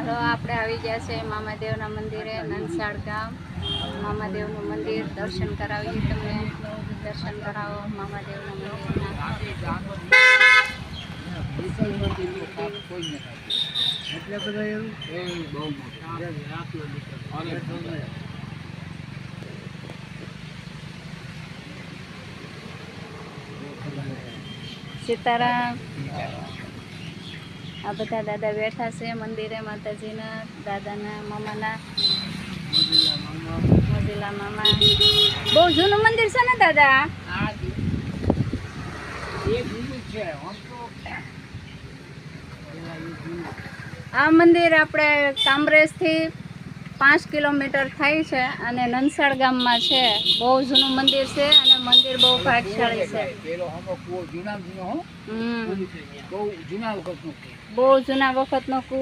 હાલો આપણે આવી ગયા છે મામાદેવના મંદિરે, નંદસાડ ગામ મામાદેવનું મંદિર. દર્શન કરાવીએ તમને, દર્શન કરાવો મામાદેવના મંદિરના. સીતારામ. આ બધા દાદા બેઠા છે મંદિરે માતાજીના, દાદાના, મામાના. મોજીલા મામા. બહુ જૂનું મંદિર છે ને દાદા? આ મંદિર આપણે કામરેજથી 5 કિલોમીટર થાય છે અને નંદસાડ ગામમાં છે. બહુ જૂનું મંદિર છે અને મંદિર બહુ ભાગ્યશાળી છે. બહુ જૂના વખતનો